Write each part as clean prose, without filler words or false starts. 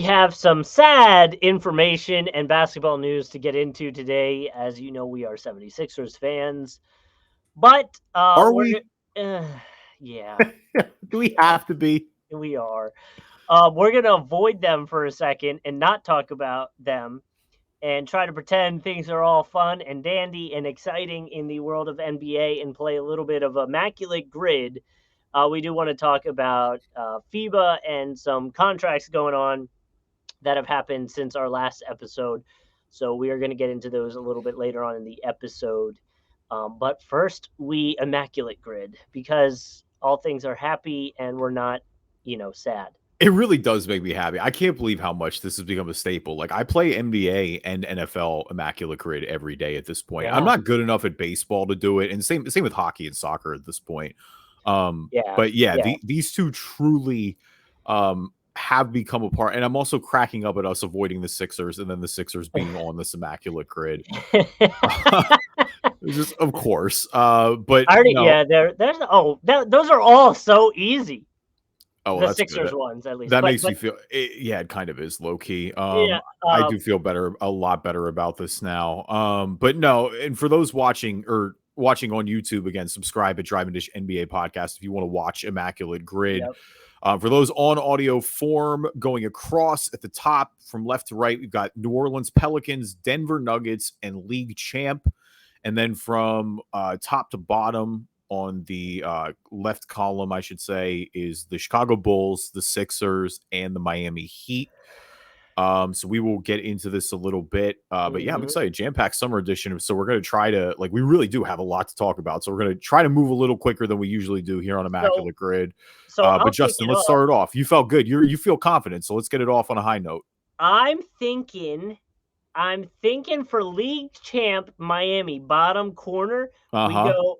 have some sad information and basketball news to get into today. As you know, we are 76ers fans. But Are we? yeah, Do we have to be? we are. We're going to avoid them for a second and not talk about them and try to pretend things are all fun and dandy and exciting in the world of NBA and play a little bit of Immaculate Grid. We do want to talk about FIBA and some contracts going on that have happened since our last episode. So we are going to get into those a little bit later on in the episode. But first, we Immaculate Grid because all things are happy and we're not, sad. It really does make me happy. I can't believe how much this has become a staple. Like I play NBA and NFL Immaculate Grid every day at this point. Yeah. I'm not good enough at baseball to do it, and same with hockey and soccer at this point. But these two truly have become a part. And I'm also cracking up at us avoiding the Sixers and then the Sixers being on this Immaculate Grid. Just of course. But those are all so easy. Oh, the Sixers ones, at least. That makes me feel. It kind of is low key. I do feel a lot better about this now. But no, and for those watching on YouTube, again, subscribe at Driving Dish NBA Podcast if you want to watch Immaculate Grid. Yep. For those on audio form, going across at the top from left to right, we've got New Orleans Pelicans, Denver Nuggets, and league champ. And then from top to bottom, on the left column, I should say, is the Chicago Bulls, the Sixers, and the Miami Heat. So we will get into this a little bit. But yeah, I'm excited. Jam-packed summer edition. So we're going to try to, we really do have a lot to talk about. So we're going to try to move a little quicker than we usually do here on Immaculate Grid. But Justin, let's start it off. You felt good. You feel confident. So let's get it off on a high note. I'm thinking for league champ Miami bottom corner.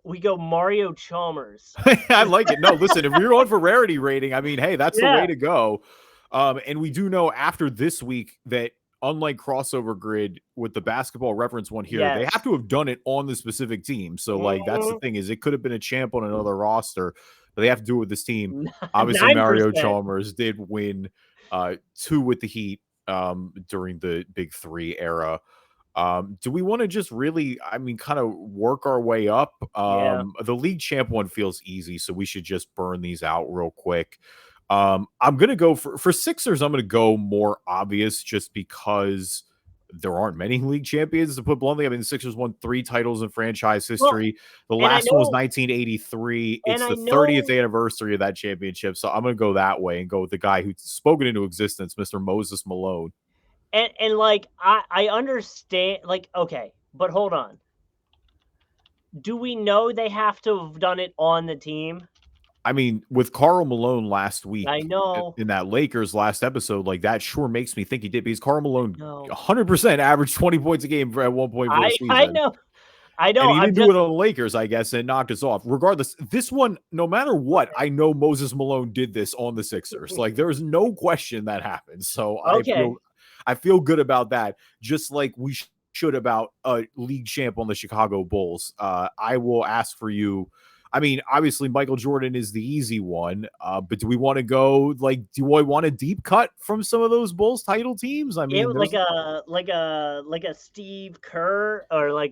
We go Mario Chalmers. I like it. No, listen, if you're on for rarity rating, I mean, hey, that's the way to go. And we do know after this week that unlike crossover grid with the basketball reference one here, they have to have done it on the specific team. So that's the thing is it could have been a champ on another roster, but they have to do it with this team. Obviously 9%. Mario Chalmers did win 2 with the Heat during the Big 3 era. Do we want to just really, kind of work our way up? The league champ one feels easy, so we should just burn these out real quick. I'm going to go for Sixers. I'm going to go more obvious just because there aren't many league champions, to put bluntly. The Sixers won 3 titles in franchise history. The last one was 1983. It's the 30th anniversary of that championship. So I'm going to go that way and go with the guy who's spoken into existence, Mr. Moses Malone. And I understand, okay, but hold on. Do we know they have to have done it on the team? With Karl Malone last week, I know in that Lakers last episode, that sure makes me think he did, because Karl Malone 100% averaged 20 points a game at one point for the season. I know. And he didn't do it on the Lakers, I guess, and knocked us off. Regardless, this one, no matter what, I know Moses Malone did this on the Sixers. There's no question that happened. So I feel good about that, just like we should about a league champ on the Chicago Bulls. I will ask for you. Obviously Michael Jordan is the easy one, but do we want to go do we want a deep cut from some of those Bulls title teams? Like a Steve Kerr or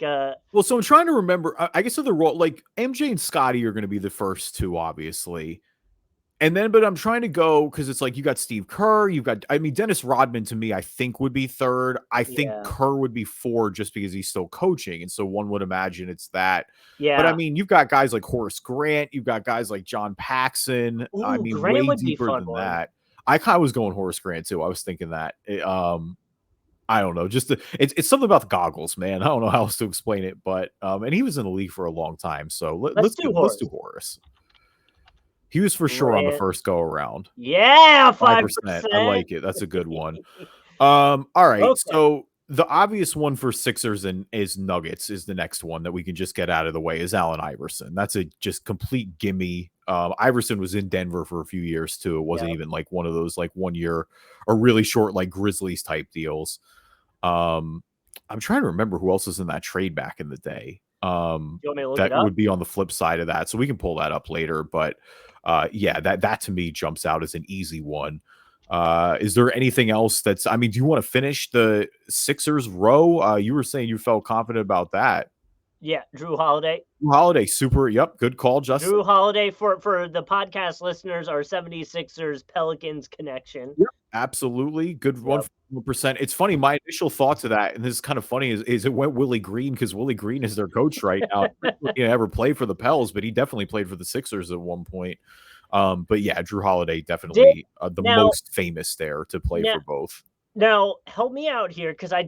so I'm trying to remember. I guess the role MJ and Scotty are going to be the first 2, obviously. And then, but I'm trying to go because it's you got Steve Kerr, you've got, Dennis Rodman to me, I think would be 3rd. I think Kerr would be 4 just because he's still coaching. And so one would imagine it's that. Yeah. But you've got guys like Horace Grant, you've got guys like John Paxson. Grant way would deeper be than that. I kind of was going Horace Grant too. I was thinking that. I don't know. Just it's something about the goggles, man. I don't know how else to explain it, but and he was in the league for a long time. So let's do Horace. He was for sure on the first go around. Yeah, 5%. I like it. That's a good one. All right. Okay. So the obvious one for Sixers is Nuggets is the next one that we can just get out of the way is Allen Iverson. That's a just complete gimme. Iverson was in Denver for a few years too. It wasn't even one of those 1 year or really short Grizzlies type deals. I'm trying to remember who else was in that trade back in the day. That would be on the flip side of that. So we can pull that up later. But that to me jumps out as an easy one. Is there anything else that's? I mean, do you want to finish the Sixers row? You were saying you felt confident about that. Yeah, Drew Holiday. Holiday, super. Yep, good call, Justin. Drew Holiday for the podcast listeners, our 76ers Pelicans connection. Yep, absolutely. Good 1%. It's funny, my initial thoughts of that, and this is kind of funny, is it went Willie Green because Willie Green is their coach right now. He never played for the Pels, but he definitely played for the Sixers at one point. But yeah, Drew Holiday definitely the most famous there to play for both. Now, help me out here because I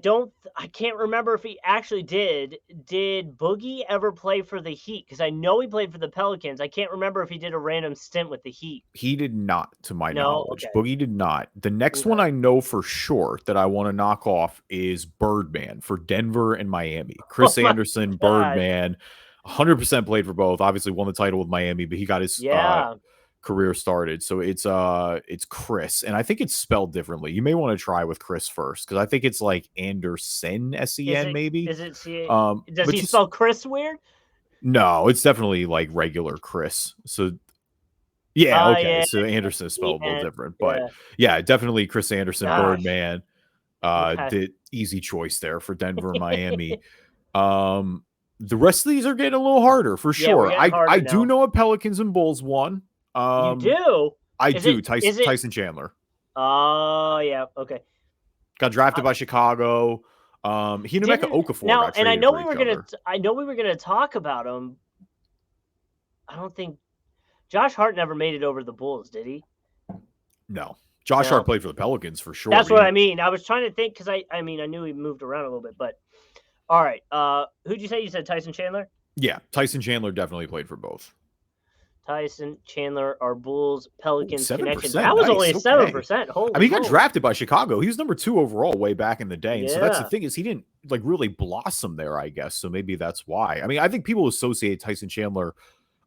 can't remember if he actually did. Did Boogie ever play for the Heat? Because I know he played for the Pelicans. I can't remember if he did a random stint with the Heat. He did not, to my knowledge. Okay. Boogie did not. The next one I know for sure that I want to knock off is Birdman for Denver and Miami. Chris Anderson, Birdman, 100% played for both. Obviously won the title with Miami, but he got his career started. So it's Chris, and I think it's spelled differently. You may want to try with Chris first because I think it's like Anderson, S-E-N, maybe. Is it does he spell Chris weird? No, it's definitely like regular Chris. So yeah, okay. So Anderson is spelled a little different, but yeah, definitely Chris Anderson, Birdman. Did easy choice there for Denver and Miami. The rest of these are getting a little harder for sure. I do know a Pelicans and Bulls one. You do? I do. Tyson Chandler. Oh, yeah. Okay. Got drafted by Chicago. He and Emeka Okafor. Now, and I know we were gonna talk about him. I don't think Josh Hart never made it over the Bulls, did he? No. Josh Hart played for the Pelicans for sure. That's what I mean. I was trying to think because I knew he moved around a little bit, but all right. Who'd you say? You said Tyson Chandler? Yeah, Tyson Chandler definitely played for both. Tyson Chandler, our Bulls, Pelicans 7%, connection. That was only 7%. Holy I mean, he got drafted by Chicago. He was number 2 overall way back in the day. And so that's the thing is he didn't like really blossom there, I guess. So maybe that's why. I mean, I think people associate Tyson Chandler,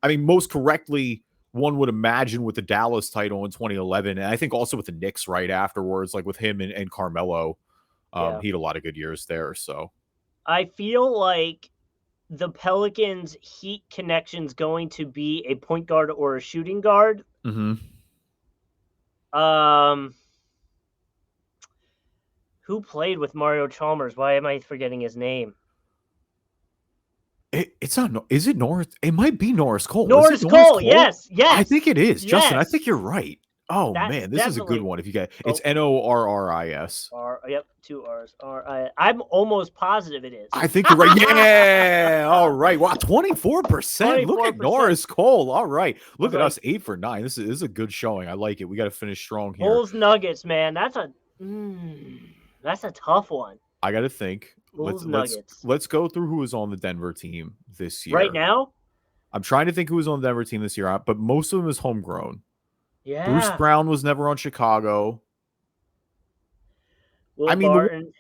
I mean, most correctly, one would imagine with the Dallas title in 2011. And I think also with the Knicks right afterwards, like with him and Carmelo. He had a lot of good years there. So I feel like the Pelicans Heat connection's going to be a point guard or a shooting guard. Mm-hmm. Who played with Mario Chalmers? Why am I forgetting his name? It's not. Is it Norris? It might be Norris Cole. Norris Cole. Yes. I think it is. Yes. Justin, I think you're right. Oh, man, this is a good one. If you get it's Norris. Yep, 2 R's. I'm almost positive it is. I think you're right. Yeah. All right. Wow, 24%. Look at Norris Cole. All right. Look at us, 8 for 9. This is a good showing. I like it. We got to finish strong here. Bulls Nuggets, man. That's a tough one. I got to think. Let's go through who was on the Denver team this year. Right now? I'm trying to think who was on the Denver team this year, but most of them is homegrown. Yeah. Bruce Brown was never on Chicago. Will Barton,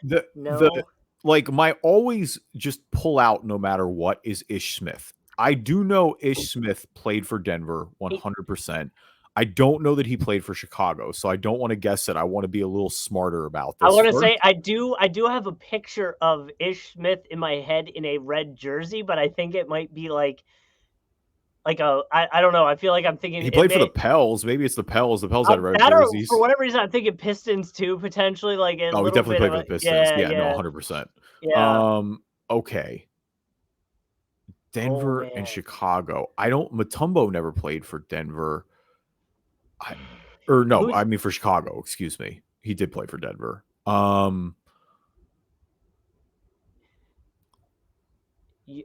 my always just pull out no matter what is Ish Smith. I do know Ish Smith played for Denver 100%. I don't know that he played for Chicago, so I don't want to guess it. I want to be a little smarter about this. I want to say I do have a picture of Ish Smith in my head in a red jersey, but I think it might be like I don't know. I feel like I'm thinking he played for the Pels. Maybe it's the Pels. The Pels had red jerseys. For whatever reason, I'm thinking Pistons too, potentially. He definitely played for the Pistons. No, 100%. Yeah. Okay. Denver and Chicago. Mutombo never played for Denver. I mean for Chicago. Excuse me. He did play for Denver.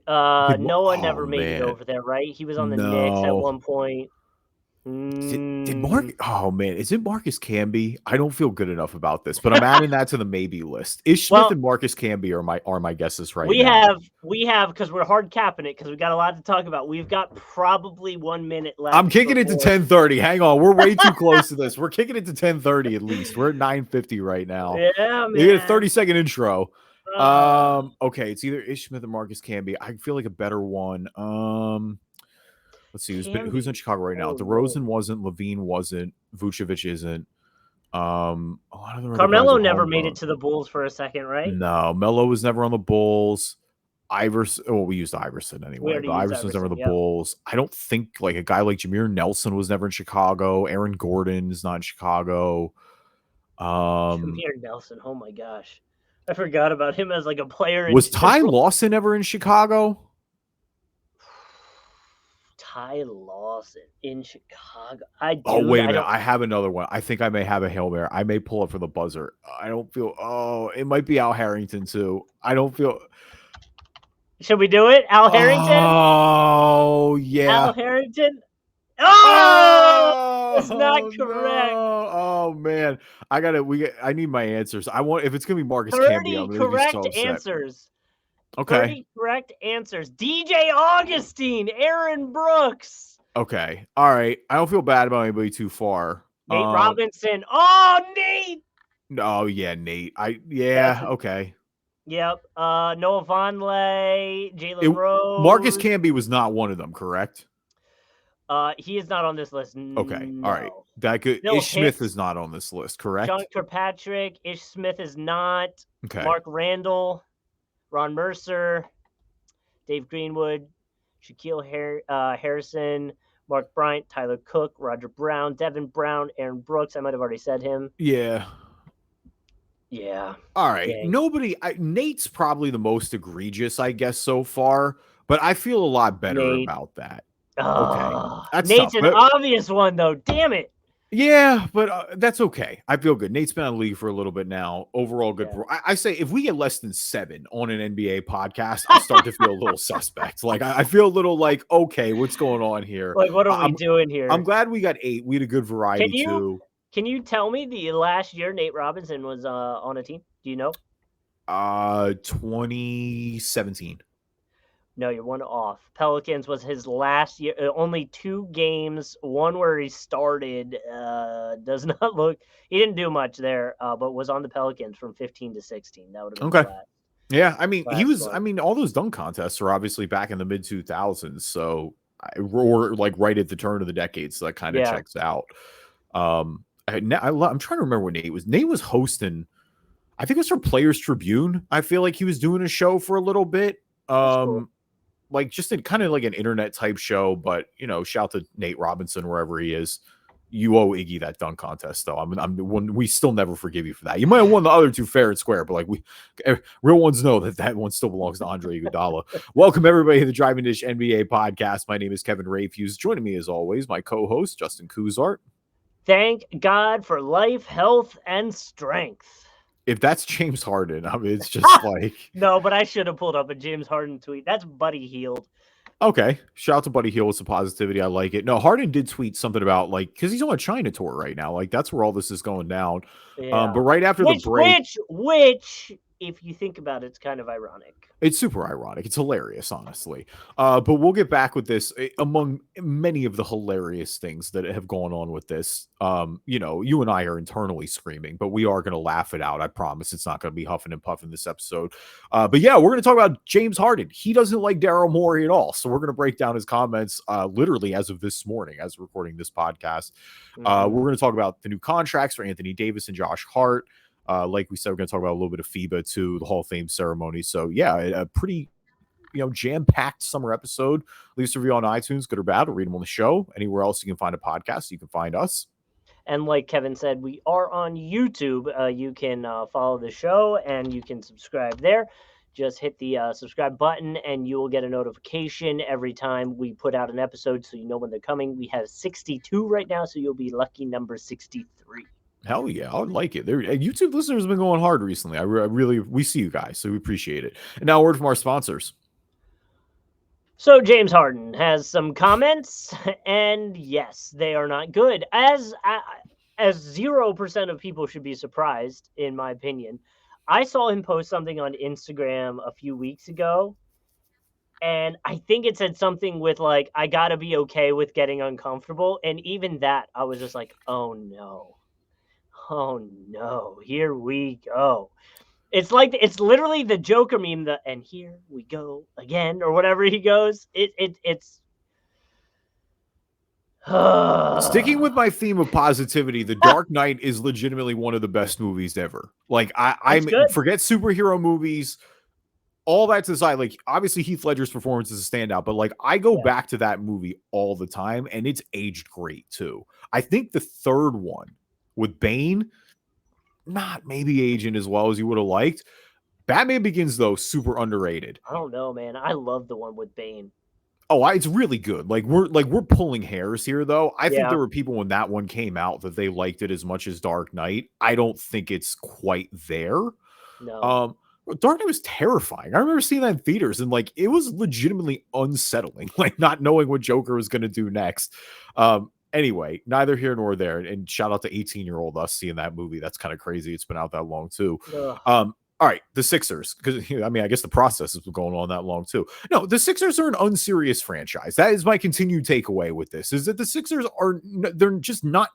Noah never made it over there, right? He was on the Knicks at one point. Did Mark? Oh man, is it Marcus Camby? I don't feel good enough about this, but I'm adding that to the maybe list. Ish Smith and Marcus Camby are my guesses right now. We have because we're hard capping it because we got a lot to talk about. We've got probably 1 minute left. I'm kicking it to 10:30. Hang on, we're way too close to this. We're kicking it to 10:30 at least. We're at 9:50 right now. Yeah, man. You get a 30-second intro. Okay, it's either Ish Smith or Marcus Camby. I feel like a better one. Let's see who's in Chicago right now. DeRozan wasn't, Levine wasn't, Vucevic isn't. A lot of the Carmelo never made it to the Bulls for a second, right? No, Melo was never on the Bulls. Iverson, we used Iverson anyway. But Iverson was never on the Bulls. I don't think like a guy like Jameer Nelson was never in Chicago. Aaron Gordon is not in Chicago. Jameer Nelson. Oh my gosh, I forgot about him as like a player in Was Ty general. Lawson ever in Chicago? Ty Lawson in Chicago. Oh, wait a I minute. don't. I have another one. I think I may have a Hail Mary. I may pull it for the buzzer. I don't feel. Oh, it might be Al Harrington too. I don't feel. Should we do it? Al Harrington. Oh Al yeah. Harrington. Oh, it's not Oh no. correct. Oh man. I need my answers. I want if it's gonna be Marcus Camby, 30 I'm gonna be so correct upset. answers. Okay. 30 correct answers. DJ Augustine, Aaron Brooks. Okay. All right. I don't feel bad about anybody too far. Nate Robinson. Oh, Nate. Oh yeah, Nate. Okay. Yep. Noah Vonleh, Jalen Rose. Marcus Camby was not one of them, correct? He is not on this list. Okay. No. All right. That good. Ish Smith is not on this list, correct? John Kirkpatrick. Ish Smith is not. Okay. Mark Randall. Ron Mercer. Dave Greenwood. Shaquille Harrison. Mark Bryant. Tyler Cook. Roger Brown. Devin Brown. Aaron Brooks. I might have already said him. Yeah. Yeah. All right. Dang. Nate's probably the most egregious, I guess, so far. But I feel a lot better about that. Okay. That's Nate's tough, an obvious one, though. Damn it. Yeah, but that's okay. I feel good. Nate's been on the league for a little bit now. Overall, good. Yeah. I say if we get less than 7 on an NBA podcast, I'll start to feel a little suspect. Like I feel a little like, okay, what's going on here? Like, what are we doing here? I'm glad we got 8. We had a good variety too. Can you tell me the last year Nate Robinson was on a team? Do you know? 2017. No, you're one off. Pelicans was his last year. Only 2 games. One where he started. Does not look. He didn't do much there, but was on the Pelicans from 15 to 16. That would have been okay. Yeah, I mean, he was. One. I mean, all those dunk contests are obviously back in the mid 2000s, so or like right at the turn of the decade. So that kind of checks out. I'm trying to remember when Nate was. Nate was hosting. I think it was for Players Tribune. I feel like he was doing a show for a little bit. Cool. Like just in kind of like an internet type show, but shout to Nate Robinson wherever he is. You owe Iggy that dunk contest, though. We still never forgive you for that. You might have won the other 2 fair and square, but like real ones know that one still belongs to Andre Iguodala. Welcome everybody to the Driving Dish NBA podcast. My name is Kevin Rayfuse. Joining me as always, my co-host Justin Kuzart. Thank God for life, health, and strength. If that's James Harden, I mean, it's just like no, but I should have pulled up a James Harden tweet. That's Buddy Hield. Okay, shout out to Buddy Hield with some positivity. I like it. No, Harden did tweet something about because he's on a China tour right now. Like that's where all this is going down. Yeah. But right after the break, which, if you think about it, it's kind of ironic. It's super ironic. It's hilarious, honestly. But we'll get back with this among many of the hilarious things that have gone on with this. You and I are internally screaming, but we are going to laugh it out. I promise it's not going to be huffing and puffing this episode. But yeah, we're going to talk about James Harden. He doesn't like Daryl Morey at all. So we're going to break down his comments literally as of this morning, as recording this podcast. We're going to talk about the new contracts for Anthony Davis and Josh Hart. Like we said, we're going to talk about a little bit of FIBA too, the Hall of Fame ceremony. So yeah, a pretty, jam-packed summer episode. Leave us a review on iTunes, good or bad. We'll read them on the show. Anywhere else you can find a podcast, you can find us. And like Kevin said, we are on YouTube. You can follow the show and you can subscribe there. Just hit the subscribe button and you will get a notification every time we put out an episode so you know when they're coming. We have 62 right now, so you'll be lucky number 63. Hell yeah, I would like it. YouTube listeners have been going hard recently. We see you guys, so we appreciate it. And now a word from our sponsors. So James Harden has some comments, and yes, they are not good. As 0% of people should be surprised, in my opinion. I saw him post something on Instagram a few weeks ago, and I think it said something with like, I gotta be okay with getting uncomfortable. And even that, I was just like, oh no. Oh no, here we go. It's literally the Joker meme, and here we go again, or whatever he goes. It's sticking with my theme of positivity. The Dark Knight is legitimately one of the best movies ever. Like I forget superhero movies, all that to the side. Like obviously Heath Ledger's performance is a standout, but like I go back to that movie all the time, and it's aged great too. I think the third one with Bane not maybe aging as well as you would have liked. Batman Begins, though, super underrated. I don't know, man. I love the one with Bane. Oh, it's really good. We're pulling hairs here, though. I think Yeah. there were people when that one came out that they liked it as much as Dark Knight. I don't think it's quite there. No. Um, Dark Knight was terrifying. I remember seeing that in theaters, and like it was legitimately unsettling, like not knowing what Joker was going to do next. Anyway, neither here nor there. And shout out to 18-year-old us seeing that movie. That's kind of crazy. It's been out that long too. Ugh. All right, the Sixers, because I mean, I guess the process has been going on that long too. No, the Sixers are an unserious franchise. That is my continued takeaway with this: is that the Sixers they're just not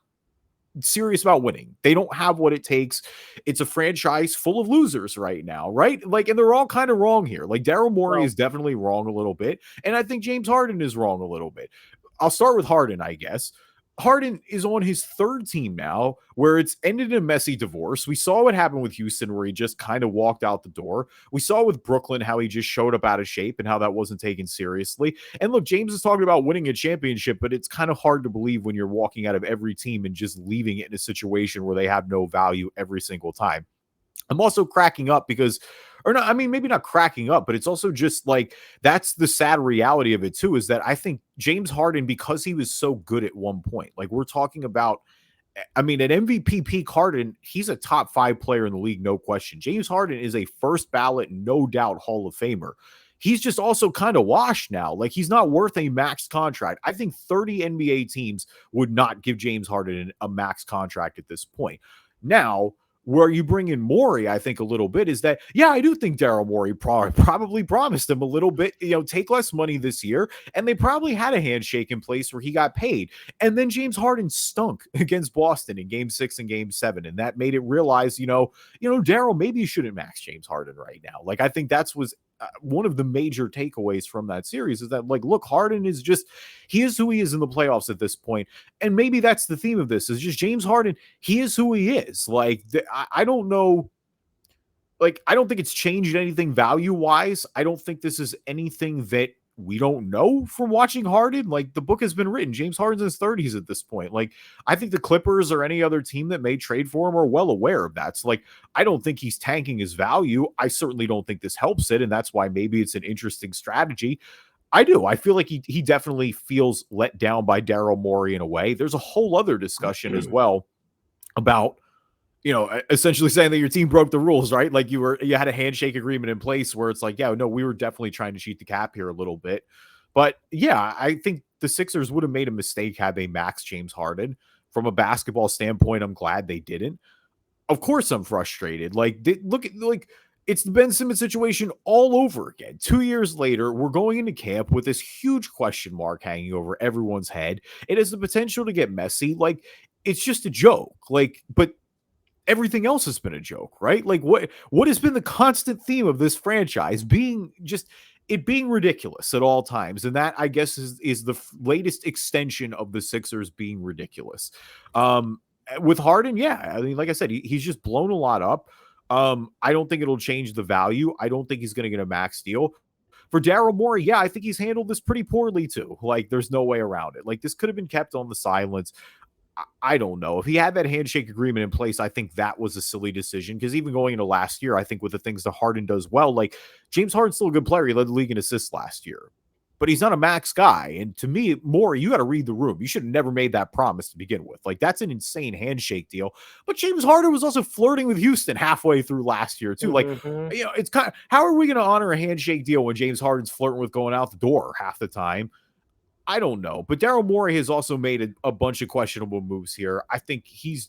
serious about winning. They don't have what it takes. It's a franchise full of losers right now, right? Like, and they're all kind of wrong here. Like, Daryl Morey is definitely wrong a little bit, and I think James Harden is wrong a little bit. I'll start with Harden, I guess. Harden is on his third team now, where it's ended in a messy divorce. We saw what happened with Houston, where he just kind of walked out the door. We saw with Brooklyn how he just showed up out of shape and how that wasn't taken seriously. And look, James is talking about winning a championship, but it's kind of hard to believe when you're walking out of every team and just leaving it in a situation where they have no value every single time. I'm also cracking up because, or not, I mean, maybe not cracking up, but it's also just like, that's the sad reality of it too, is that I think James Harden, because he was so good at one point, like we're talking about, I mean, an MVP peak Harden, he's a top 5 player in the league, no question. James Harden is a first ballot, no doubt Hall of Famer. He's just also kind of washed now. Like, he's not worth a max contract. I think 30 NBA teams would not give James Harden a max contract at this point. Now, where you bring in Morey, I think a little bit is that, yeah, I do think Daryl Morey probably promised him a little bit, take less money this year. And they probably had a handshake in place where he got paid. And then James Harden stunk against Boston in game 6 and game 7. And that made it realize, Daryl, maybe you shouldn't max James Harden right now. Like, I think was one of the major takeaways from that series is that, like, look, Harden is he is who he is in the playoffs at this point. And maybe that's the theme of this is just James Harden. He is who he is. Like, I don't know. Like, I don't think it's changed anything value wise. I don't think this is anything that we don't know from watching Harden. Like, the book has been written. James Harden's in his 30s at this point. Like, I think the Clippers or any other team that may trade for him are well aware of that. So, like, I don't think he's tanking his value. I certainly don't think this helps it. And that's why maybe it's an interesting strategy. I do. I feel like he definitely feels let down by Daryl Morey in a way. There's a whole other discussion as well about, essentially saying that your team broke the rules, right? Like you had a handshake agreement in place where it's like, yeah, no, we were definitely trying to cheat the cap here a little bit. But yeah, I think the Sixers would have made a mistake had they maxed James Harden. From a basketball standpoint, I'm glad they didn't. Of course I'm frustrated. It's the Ben Simmons situation all over again. 2 years later, we're going into camp with this huge question mark hanging over everyone's head. It has the potential to get messy. Like, it's just a joke. Like, but everything else has been a joke, right? Like, what has been the constant theme of this franchise being ridiculous at all times. And that, I guess, is the latest extension of the Sixers being ridiculous. With Harden, yeah, I mean, like I said, he's just blown a lot up. I don't think it'll change the value. I don't think he's going to get a max deal. For Daryl Morey, yeah, I think he's handled this pretty poorly too. Like, there's no way around it. Like, this could have been kept on the silence. I don't know. If he had that handshake agreement in place, I think that was a silly decision. Because even going into last year, I think with the things that Harden does well, like James Harden's still a good player. He led the league in assists last year, but he's not a max guy. And to me, Morey, you got to read the room. You should have never made that promise to begin with. Like, that's an insane handshake deal. But James Harden was also flirting with Houston halfway through last year too. Like, it's kind of, how are we going to honor a handshake deal when James Harden's flirting with going out the door half the time? I don't know, but Daryl Morey has also made a bunch of questionable moves here. I think his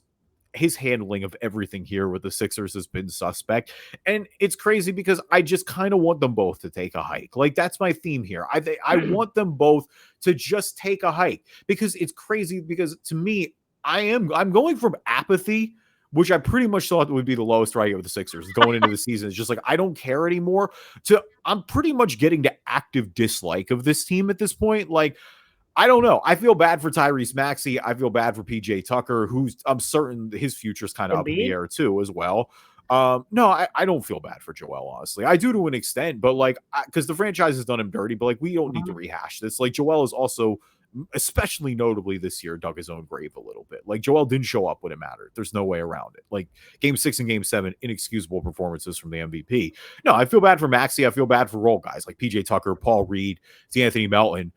handling of everything here with the Sixers has been suspect. And it's crazy because I just kind of want them both to take a hike. Like, that's my theme here. I want them both to just take a hike because it's crazy because to me, I'm going from apathy, which I pretty much thought would be the lowest right with the Sixers going into the season. It's just like, I don't care anymore, to I'm pretty much getting to active dislike of this team at this point. Like, I don't know. I feel bad for Tyrese Maxey. I feel bad for PJ Tucker, who's I'm certain his future's kind of up in the air too as well. No, I don't feel bad for Joel, honestly. I do to an extent, but like, because the franchise has done him dirty, but like, we don't need to rehash this. Like, Joel is also especially notably this year, dug his own grave a little bit. Like, Joel didn't show up when it mattered. There's no way around it. Like, game 6 and game 7, inexcusable performances from the MVP. No, I feel bad for Maxey. I feel bad for role guys like PJ Tucker, Paul Reed, Anthony Melton,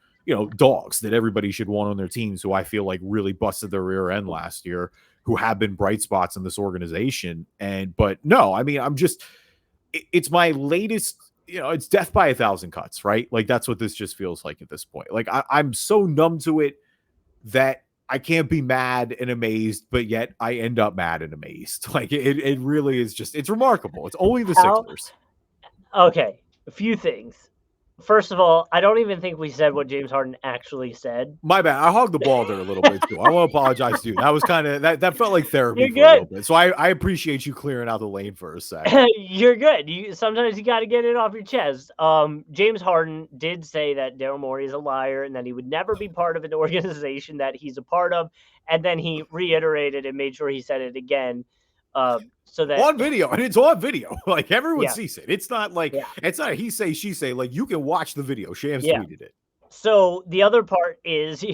dogs that everybody should want on their teams, who I feel like really busted their rear end last year, who have been bright spots in this organization. But no, I mean, it's my latest, it's death by 1,000 cuts, right? Like, that's what this just feels like at this point. Like, I'm so numb to it that I can't be mad and amazed, but yet I end up mad and amazed. Like, it really is just, it's remarkable. It's only the Sixers. Okay, a few things. First of all, I don't even think we said what James Harden actually said. My bad. I hogged the ball there a little bit too. I want to apologize to you. That was kind of that felt like therapy for a little bit. So I appreciate you clearing out the lane for a sec. You're good. Sometimes you got to get it off your chest. James Harden did say that Daryl Morey is a liar and that he would never be part of an organization that he's a part of, and then he reiterated and made sure he said it again. So that on video, and it's on video, like everyone sees it. It's not like it's not a he say she say. Like, you can watch the video. Shams tweeted it. So the other part is,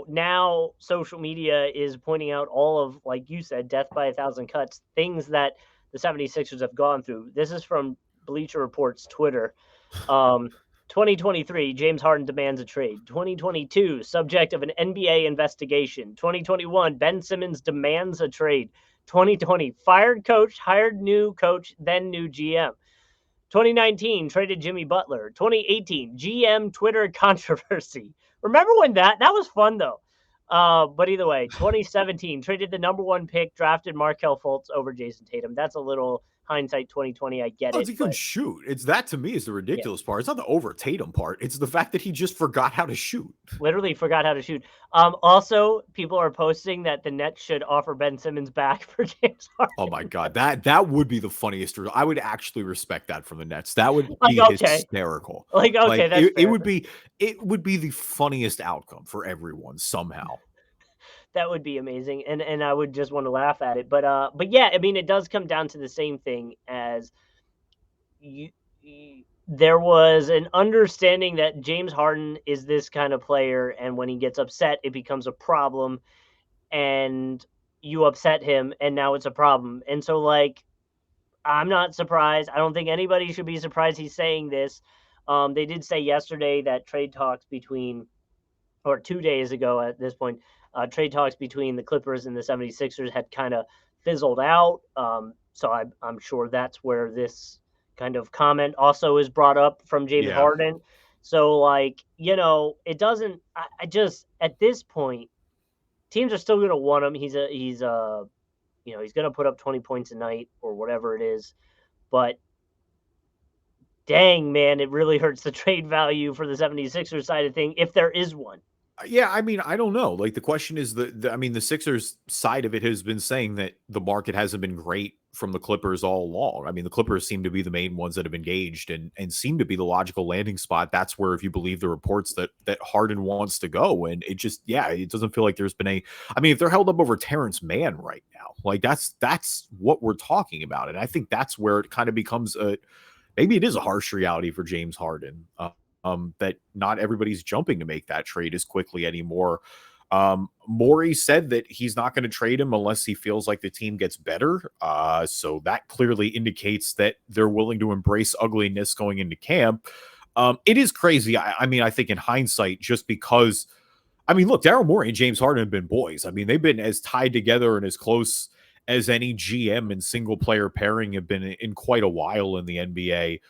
now social media is pointing out all of, like you said, death by 1,000 cuts, things that the 76ers have gone through. This is from Bleacher Report's Twitter. 2023, James Harden demands a trade. 2022, subject of an NBA investigation. 2021, Ben Simmons demands a trade. 2020, fired coach, hired new coach, then new GM. 2019, traded Jimmy Butler. 2018, GM Twitter controversy. Remember when that was fun, though. But either way, 2017, traded the number 1 pick, drafted Markelle Fultz over Jason Tatum. That's a little hindsight 2020. I get it. He could shoot. It's that, to me, is the ridiculous part. It's not the over Tatum part. It's the fact that he just forgot how to shoot. Literally forgot how to shoot. Also, people are posting that the Nets should offer Ben Simmons back for James Harden. Oh my God, that would be the funniest. I would actually respect that from the Nets. That would be hysterical. It would be the funniest outcome for everyone somehow. That would be amazing, and I would just want to laugh at it. But yeah, I mean, it does come down to the same thing as there was an understanding that James Harden is this kind of player, and when he gets upset, it becomes a problem, and you upset him, and now it's a problem. And so, like, I'm not surprised. I don't think anybody should be surprised he's saying this. They did say yesterday that trade talks or 2 days ago at this point, trade talks between the Clippers and the 76ers had kind of fizzled out. So I'm sure that's where this kind of comment also is brought up from James Harden. So, like, it doesn't, I just, at this point, teams are still going to want him. He's going to put up 20 points a night or whatever it is. But dang, man, it really hurts the trade value for the 76ers side of thing, if there is one. Yeah, I mean, I don't know. Like, the question is the Sixers side of it has been saying that the market hasn't been great from the Clippers all along. I mean, the Clippers seem to be the main ones that have engaged and seem to be the logical landing spot. That's where, if you believe the reports, that Harden wants to go. And it just, it doesn't feel like there's been if they're held up over Terrence Mann right now, like that's what we're talking about. And I think that's where it kind of becomes maybe it is a harsh reality for James Harden. That not everybody's jumping to make that trade as quickly anymore. Morey said that he's not going to trade him unless he feels like the team gets better. So that clearly indicates that they're willing to embrace ugliness going into camp. It is crazy. I think in hindsight, just because, look, Daryl Morey and James Harden have been boys. I mean, they've been as tied together and as close as any GM and single player pairing have been in quite a while in the NBA.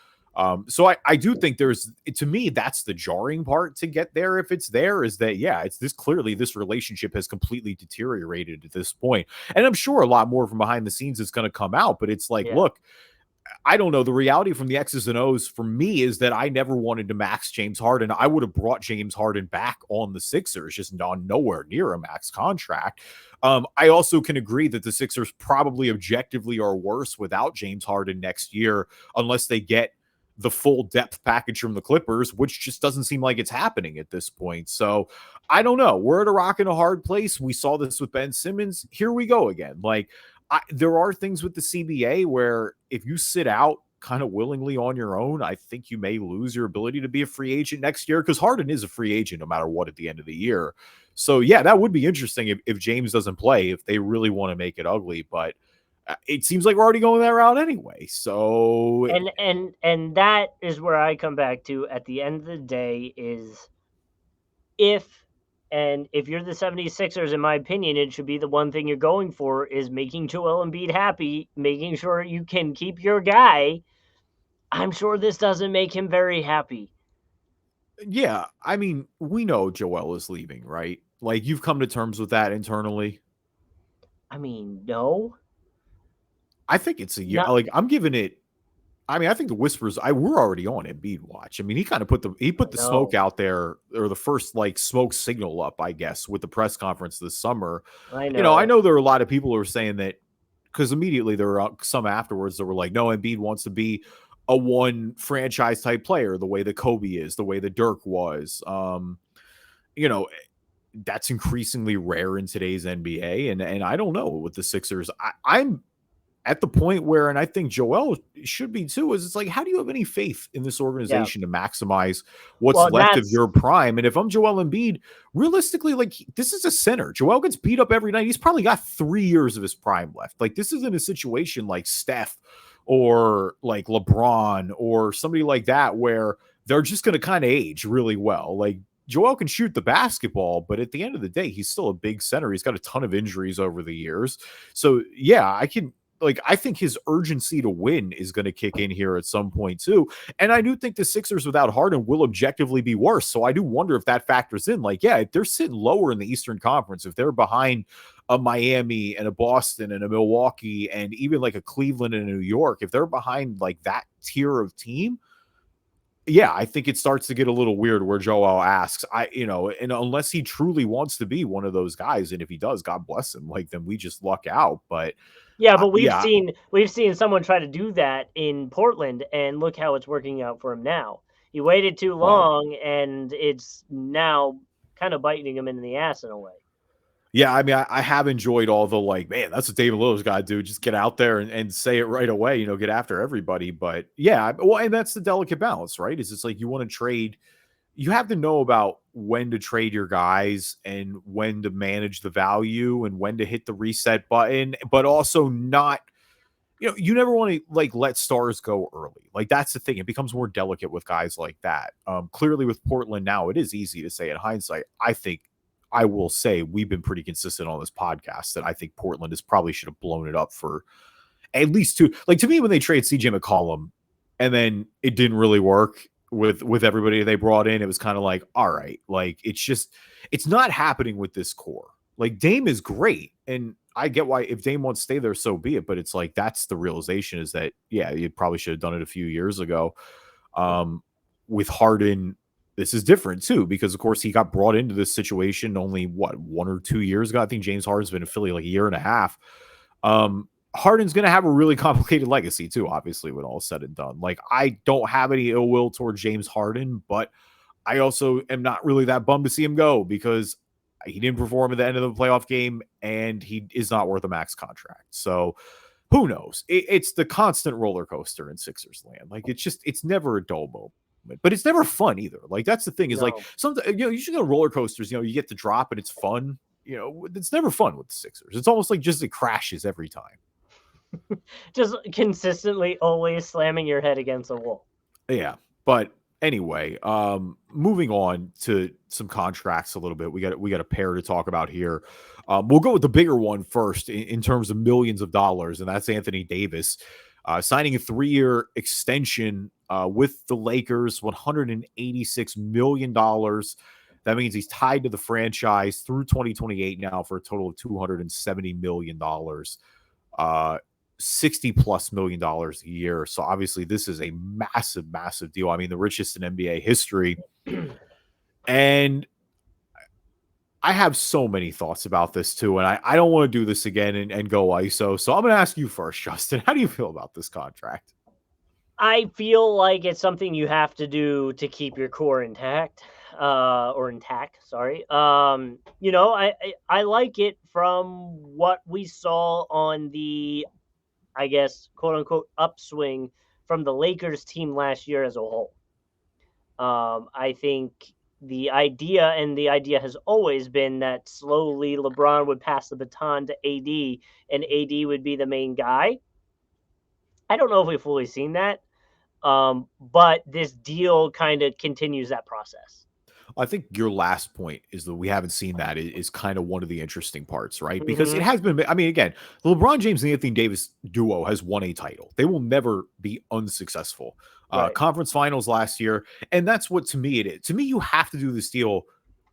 So I do think to me, that's the jarring part to get there. If it's there, is that, it's this relationship has completely deteriorated at this point. And I'm sure a lot more from behind the scenes is going to come out, but it's like, look, I don't know. The reality from the X's and O's for me is that I never wanted to max James Harden. I would have brought James Harden back on the Sixers, just nowhere near a max contract. I also can agree that the Sixers probably objectively are worse without James Harden next year, unless they get the full depth package from the Clippers, which just doesn't seem like it's happening at this point. So I don't know. We're at a rock and a hard place. We saw this with Ben Simmons. Here we go again. Like, there are things with the CBA where if you sit out kind of willingly on your own, I think you may lose your ability to be a free agent next year, because Harden is a free agent no matter what at the end of the year. So yeah, that would be interesting if James doesn't play, if they really want to make it ugly. But it seems like we're already going that route anyway. So and that is where I come back to at the end of the day is if you're the 76ers, in my opinion, it should be the one thing you're going for is making Joel Embiid happy, making sure you can keep your guy. I'm sure this doesn't make him very happy. Yeah, I mean, we know Joel is leaving, right? Like, you've come to terms with that internally. I mean, no. I think it's a year. Not, Like, I'm giving it. I mean, I think the whispers. We're already on Embiid watch. I mean, he kind of put the smoke out there, or the first like smoke signal up, I guess, with the press conference this summer. I know. You know, I know there are a lot of people who are saying that, because immediately there were some afterwards that were like, no, Embiid wants to be a one franchise type player, the way that Kobe is, the way that Dirk was. You know, that's increasingly rare in today's NBA. And I don't know with the Sixers. I'm at the point where, and I think Joel should be too, is it's like, how do you have any faith in this organization to maximize what's left of your prime? And if I'm Joel Embiid, realistically, like, this is a center. Joel gets beat up every night. He's probably got 3 years of his prime left. Like, this isn't a situation like Steph or like LeBron or somebody like that where they're just going to kind of age really well. Like, Joel can shoot the basketball, but at the end of the day, he's still a big center. He's got a ton of injuries over the years. So yeah, I think his urgency to win is going to kick in here at some point too. And I do think the Sixers without Harden will objectively be worse. So I do wonder if that factors in. Like, yeah, if they're sitting lower in the Eastern Conference, if they're behind a Miami and a Boston and a Milwaukee and even like a Cleveland and a New York, if they're behind like that tier of team, yeah, I think it starts to get a little weird where Joel asks, and unless he truly wants to be one of those guys, and if he does, God bless him, like, then we just luck out. But yeah, but we've seen someone try to do that in Portland, and look how it's working out for him now. He waited too long, and it's now kind of biting him in the ass in a way. Yeah, I mean, I have enjoyed all the, like, man, that's what David Lillard's got to do. Just get out there and say it right away, get after everybody. But yeah, well, and that's the delicate balance, right? Is it's like you want to trade. You have to know about when to trade your guys and when to manage the value and when to hit the reset button, but also not, you never want to like let stars go early. Like, that's the thing. It becomes more delicate with guys like that. Clearly with Portland now, it is easy to say in hindsight. I will say we've been pretty consistent on this podcast that I think Portland probably should have blown it up for at least two. Like, to me, when they trade CJ McCollum and then it didn't really work with everybody they brought in, it was kind of like, all right, like, it's not happening with this core. Like, Dame is great, and I get why if Dame wants to stay there, so be it. But it's like, that's the realization, is that, yeah, you probably should have done it a few years ago. With Harden, this is different too, because of course he got brought into this situation only 1 or 2 years ago. I think James Harden's been in Philly like a year and a half. Harden's going to have a really complicated legacy too, obviously, when all is said and done. Like, I don't have any ill will towards James Harden, but I also am not really that bummed to see him go, because he didn't perform at the end of the playoff game and he is not worth a max contract. So who knows? It's the constant roller coaster in Sixers land. Like, it's never a dull moment. But it's never fun either. Like, that's the thing, is like, sometimes, you should go roller coasters, you get the drop and it's fun. It's never fun with the Sixers. It's almost like just it crashes every time. Just consistently always slamming your head against a wall. Yeah. But anyway, moving on to some contracts a little bit. We got a pair to talk about here. We'll go with the bigger one first in terms of millions of dollars, and that's Anthony Davis. Signing a 3-year extension with the Lakers, $186 million. That means he's tied to the franchise through 2028 now for a total of $270 million, $60+ million a year. So obviously this is a massive, massive deal. I mean, the richest in NBA history. And I have so many thoughts about this too, and I don't want to do this again and go ISO. So I'm going to ask you first, Justin. How do you feel about this contract? I feel like it's something you have to do to keep your core intact, sorry. I like it from what we saw on the, I guess, quote unquote, upswing from the Lakers team last year as a whole. I think the idea has always been that slowly LeBron would pass the baton to AD and AD would be the main guy. I don't know if we've fully seen that, but this deal kind of continues that process. I think your last point is that we haven't seen that is kind of one of the interesting parts, right? Because it Mm-hmm. has been, I mean, again, the LeBron James and Anthony Davis duo has won a title. They will never be unsuccessful. Right. Conference finals last year. And that's what to me it is. To me, you have to do this deal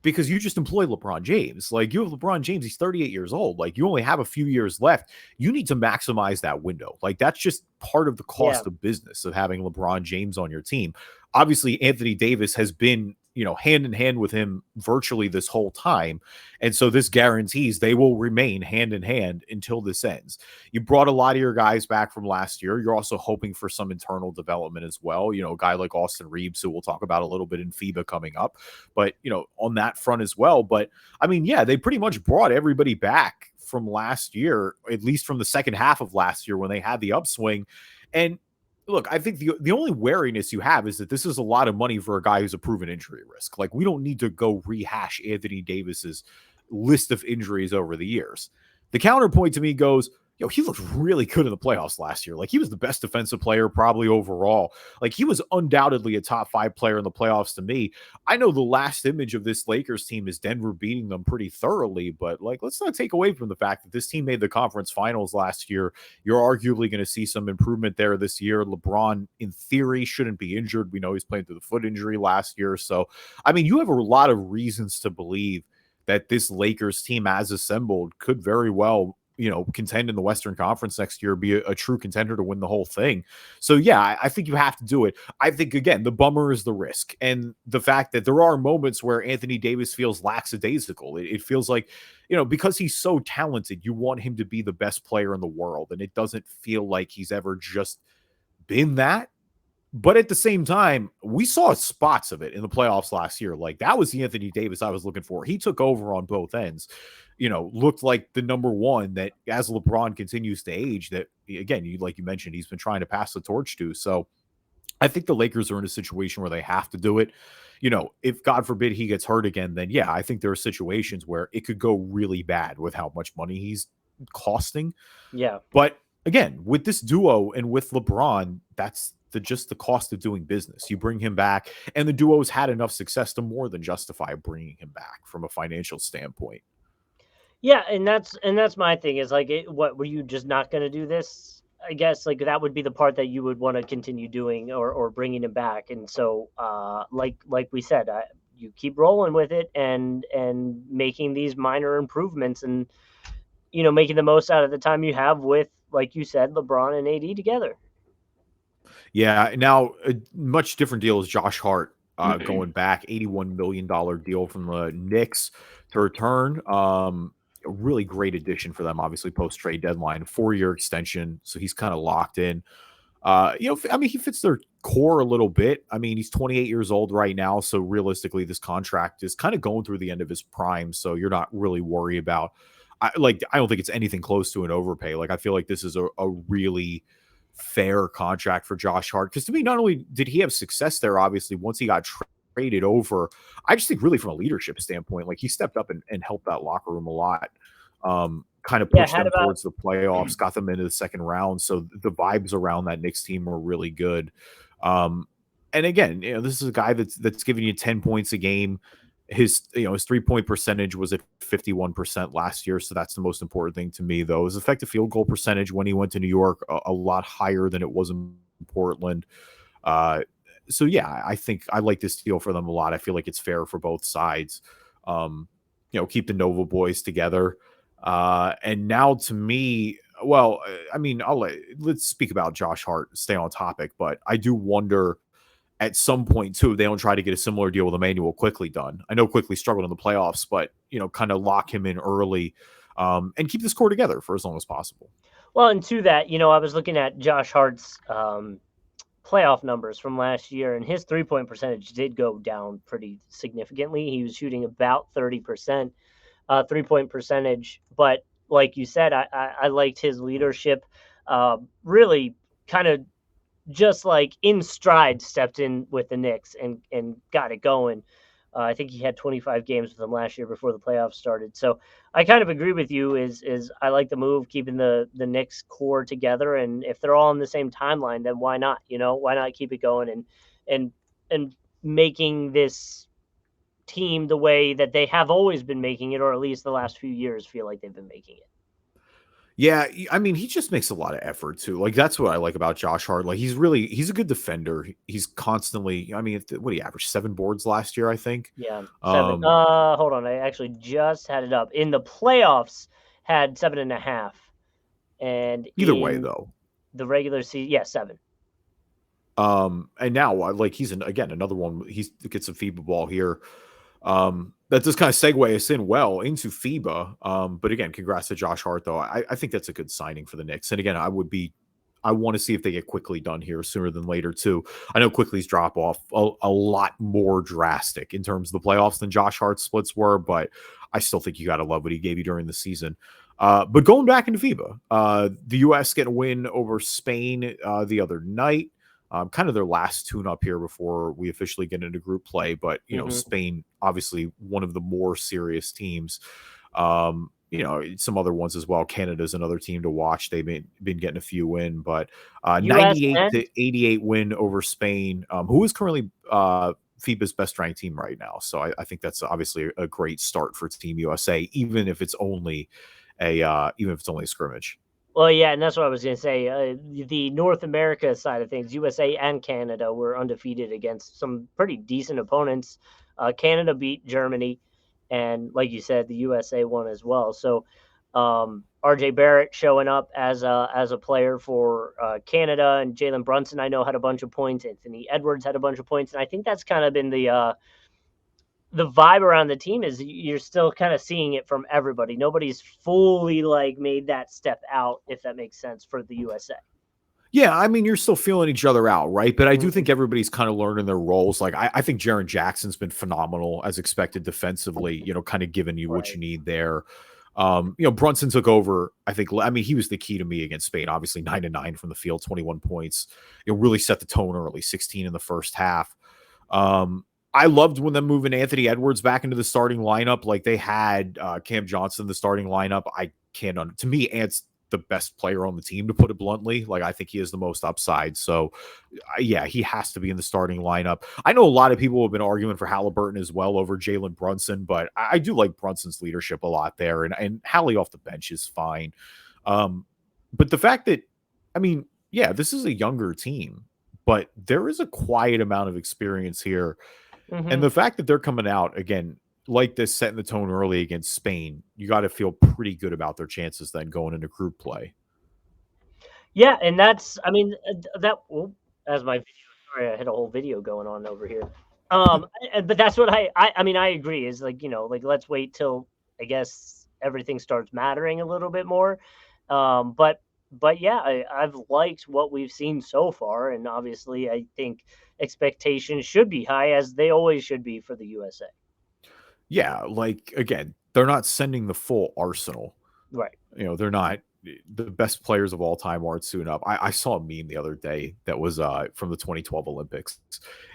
because you just employ LeBron James. Like you have LeBron James, he's 38 years old. Like you only have a few years left. You need to maximize that window. Like that's just part of the Yeah. cost of business of having LeBron James on your team. Obviously, Anthony Davis has been, hand in hand with him virtually this whole time. And so this guarantees they will remain hand in hand until this ends. You brought a lot of your guys back from last year. You're also hoping for some internal development as well. A guy like Austin Reeves, who we'll talk about a little bit in FIBA coming up, but, on that front as well. But I mean, yeah, they pretty much brought everybody back from last year, at least from the second half of last year when they had the upswing. And look, I think the only wariness you have is that this is a lot of money for a guy who's a proven injury risk. Like we don't need to go rehash Anthony Davis's list of injuries over the years. The counterpoint to me goes, he looked really good in the playoffs last year. Like he was the best defensive player probably overall. Like he was undoubtedly a top 5 player in the playoffs to me. I know the last image of this Lakers team is Denver beating them pretty thoroughly, but like let's not take away from the fact that this team made the conference finals last year. You're arguably going to see some improvement there this year. LeBron, in theory, shouldn't be injured. We know he's playing through the foot injury last year. So, I mean, you have a lot of reasons to believe that this Lakers team as assembled could very well contend in the Western Conference next year, be a true contender to win the whole thing. So yeah, I think you have to do it. I think again, the bummer is the risk and the fact that there are moments where Anthony Davis feels lackadaisical. It feels like, because he's so talented, you want him to be the best player in the world. And it doesn't feel like he's ever just been that. But at the same time, we saw spots of it in the playoffs last year. Like that was the Anthony Davis I was looking for. He took over on both ends, looked like the number one that as LeBron continues to age, that again, like you mentioned, he's been trying to pass the torch to. So I think the Lakers are in a situation where they have to do it. If God forbid he gets hurt again, then yeah, I think there are situations where it could go really bad with how much money he's costing. Yeah. But again, with this duo and with LeBron, that's just the cost of doing business. You bring him back, and the duo's had enough success to more than justify bringing him back from a financial standpoint. Yeah, and that's my thing is like, what were you just not going to do this? I guess like that would be the part that you would want to continue doing or bringing him back. And so, like we said, you keep rolling with it and making these minor improvements and making the most out of the time you have with, like you said, LeBron and AD together. Yeah. Now, a much different deal is Josh Hart going back, $81 million deal from the Knicks to return. A really great addition for them, obviously, post trade deadline, 4-year extension. So he's kind of locked in. I mean, he fits their core a little bit. I mean, he's 28 years old right now. So realistically, this contract is kind of going through the end of his prime. So you're not really worried about, I don't think it's anything close to an overpay. Like, I feel like this is a really fair contract for Josh Hart. Because to me, not only did he have success there, obviously, once he got traded over, I just think really from a leadership standpoint, like he stepped up and helped that locker room a lot. Kind of pushed them towards the playoffs, got them into the second round. So the vibes around that Knicks team were really good. And again, this is a guy that's giving you 10 points a game. His 3-point percentage was at 51% last year. So that's the most important thing to me, though. His effective field goal percentage when he went to New York, a lot higher than it was in Portland. So yeah, I think I like this deal for them a lot. I feel like it's fair for both sides. Keep the Nova boys together. And now to me, well, I mean, let's speak about Josh Hart, stay on topic, but I do wonder at some point too, they don't try to get a similar deal with Emmanuel Quickly done. I know Quickly struggled in the playoffs, but kind of lock him in early, and keep this core together for as long as possible. Well, and to that, I was looking at Josh Hart's playoff numbers from last year, and his 3-point percentage did go down pretty significantly. He was shooting about 30% 3-point percentage, but like you said, I liked his leadership. Really kind of just like in stride stepped in with the Knicks and got it going. I think he had 25 games with them last year before the playoffs started. So I kind of agree with you. Is I like the move, keeping the Knicks core together, and if they're all on the same timeline, then why not? Why not keep it going and and making this team the way that they have always been making it, or at least the last few years feel like they've been making it. Yeah, I mean, he just makes a lot of effort too. Like that's what I like about Josh Hart. Like he's a good defender. He's constantly. I mean, what he averaged 7 boards last year, I think. Yeah, 7. Um, Hold on, I actually just had it up. In the playoffs, had 7.5, and Either way, in though. the regular season, yeah, 7. And now like he's again another one. He gets a FIBA ball here. That does kind of segue us in well into FIBA. But again, congrats to Josh Hart, though. I think that's a good signing for the Knicks. And again, I want to see if they get quickly done here sooner than later, too. I know quickly's drop off a lot more drastic in terms of the playoffs than Josh Hart's splits were, but I still think you got to love what he gave you during the season. But going back into FIBA, the U.S. get a win over Spain the other night. Kind of their last tune-up here before we officially get into group play. But, Spain, obviously one of the more serious teams. Some other ones as well. Canada's another team to watch. They've been getting a few in. But US 98 and to 88 win over Spain, who is currently FIBA's best-ranked team right now. So I think that's obviously a great start for Team USA, even if it's only a scrimmage. well, yeah, and that's what I was going to say. The North America side of things, USA and Canada were undefeated against some pretty decent opponents. Canada beat Germany, and like you said, the USA won as well. So RJ Barrett showing up as a player for Canada, and Jalen Brunson I know had a bunch of points. Anthony Edwards had a bunch of points, and I think that's kind of been the vibe around the team is you're still kind of seeing it from everybody. Nobody's fully like made that step out, if that makes sense, for the USA. Yeah, I mean, you're still feeling each other out, right? But I do Mm-hmm. think everybody's kind of learning their roles. Like, I think Jaren Jackson's been phenomenal as expected defensively, kind of giving you what Right. you need there. Brunson took over. I mean, he was the key to me against Spain. Obviously, 9-9 from the field, 21 points. It really set the tone early, 16 in the first half. I loved when them moving Anthony Edwards back into the starting lineup. Like they had Cam Johnson, the starting lineup. To me, Ant's the best player on the team, to put it bluntly. Like I think he has the most upside. So yeah, he has to be in the starting lineup. I know a lot of people have been arguing for Halliburton as well over Jalen Brunson, but I do like Brunson's leadership a lot there. And Hallie off the bench is fine. But the fact that, I mean, yeah, this is a younger team, but there is a quiet amount of experience here. And Mm-hmm. the fact that they're coming out again like this, setting the tone early against Spain, you got to feel pretty good about their chances then going into group play. Yeah, and that's I mean that as my video. Sorry, I had a whole video going on over here. But that's what I mean I agree is like like let's wait till I guess everything starts mattering a little bit more. But yeah, I've liked what we've seen so far, and obviously I think expectations should be high as they always should be for the USA. Yeah, like again, they're not sending the full arsenal. Right. They're not the best players of all time aren't suiting up. I saw a meme the other day that was from the 2012 Olympics,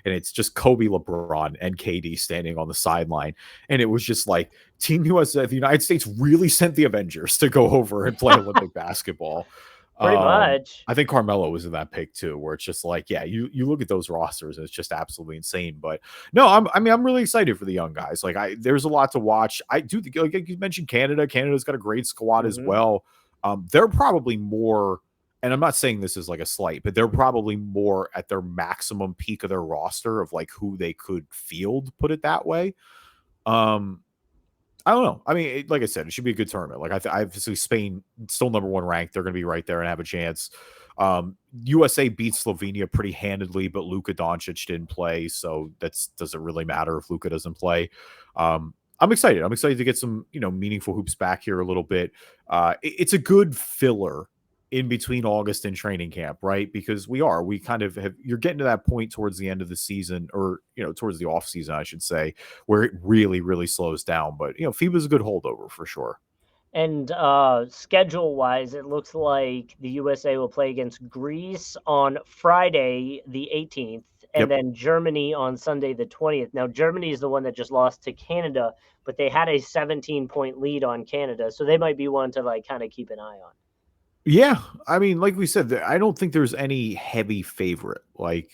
and it's just Kobe, LeBron, and KD standing on the sideline, and it was just like Team USA, the United States really sent the Avengers to go over and play Olympic basketball. Pretty much. I think Carmelo was in that pick too, where it's just like, yeah, you look at those rosters and it's just absolutely insane. But no, I'm really excited for the young guys. Like there's a lot to watch. I do think, like you mentioned, Canada. Canada's got a great squad as Mm-hmm. well. They're probably more, and I'm not saying this is like a slight, but they're probably more at their maximum peak of their roster of like who they could field, put it that way. I don't know. I mean, like I said, it should be a good tournament. Like I obviously Spain still number one ranked. They're going to be right there and have a chance. USA beat Slovenia pretty handedly, but Luka Doncic didn't play, so doesn't really matter if Luka doesn't play. I'm excited. I'm excited to get some meaningful hoops back here a little bit. It's a good filler in between August and training camp, right? Because we kind of you're getting to that point towards the end of the season, or towards the off season, I should say, where it really, really slows down. But FIBA is a good holdover for sure. And schedule-wise, it looks like the USA will play against Greece on Friday, the 18th, and Yep. then Germany on Sunday, the 20th. Now, Germany is the one that just lost to Canada, but they had a 17-point lead on Canada, so they might be one to like kind of keep an eye on. Yeah, I mean, like we said, I don't think there's any heavy favorite. Like,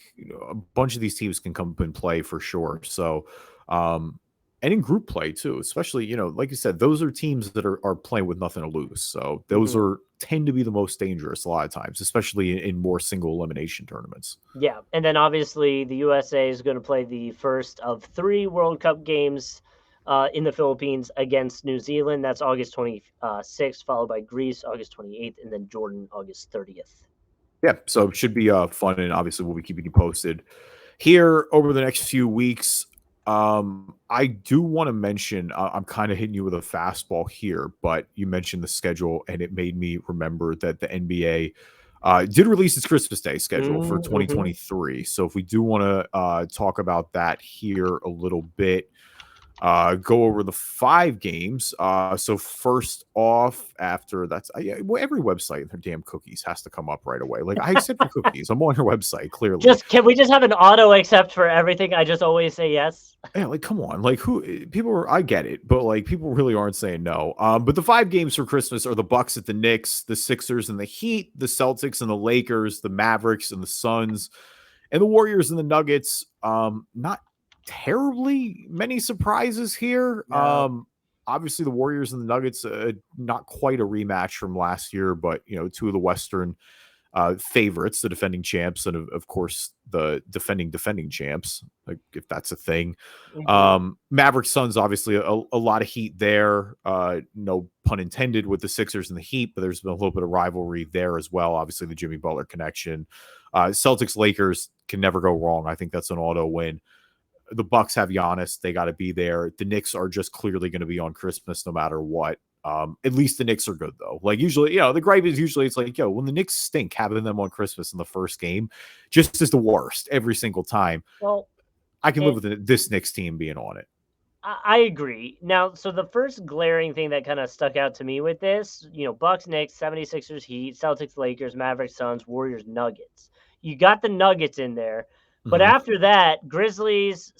a bunch of these teams can come up and play for sure. So, um, and in group play too, especially, like you said, those are teams that are playing with nothing to lose. So those Mhm. tend to be the most dangerous a lot of times, especially in more single elimination tournaments. Yeah, and then obviously the USA is going to play the first of 3 World Cup games in the Philippines against New Zealand. That's August 26th, followed by Greece August 28th, and then Jordan August 30th. Yeah, so it should be fun, and obviously we'll be keeping you posted here over the next few weeks. I do want to mention, I'm kind of hitting you with a fastball here, but you mentioned the schedule, and it made me remember that the NBA did release its Christmas Day schedule for Mm-hmm. 2023. So if we do want to talk about that here a little bit, go over the 5 games. So first off, after that's yeah, well, every website, their damn cookies has to come up right away. Like, I accept your cookies. I'm on your website, clearly. Can we just have an auto accept for everything? I just always say yes. Yeah, like, come on. Like, who people are, I get it, but like, people really aren't saying no. But the 5 games for Christmas are the Bucks at the Knicks, the Sixers and the Heat, the Celtics and the Lakers, the Mavericks and the Suns, and the Warriors and the Nuggets. Not terribly many surprises here. No. Obviously the Warriors and the Nuggets, not quite a rematch from last year, but two of the Western favorites, the defending champs, and of course the defending champs, like, if that's a thing. Mm-hmm. Maverick Suns, obviously a lot of heat there. No pun intended with the Sixers and the Heat, but there's been a little bit of rivalry there as well. Obviously the Jimmy Butler connection. Celtics Lakers can never go wrong. I think that's an auto win. The Bucks have Giannis; they got to be there. The Knicks are just clearly going to be on Christmas no matter what. At least the Knicks are good though. Like, usually, the gripe is usually it's like, when the Knicks stink, having them on Christmas in the first game just is the worst every single time. Well, I can live and with this Knicks team being on it. I agree. Now, so the first glaring thing that kind of stuck out to me with this, Bucks, Knicks, 76ers, Heat, Celtics, Lakers, Mavericks, Suns, Warriors, Nuggets. You got the Nuggets in there. But Mm-hmm. after that, Grizzlies,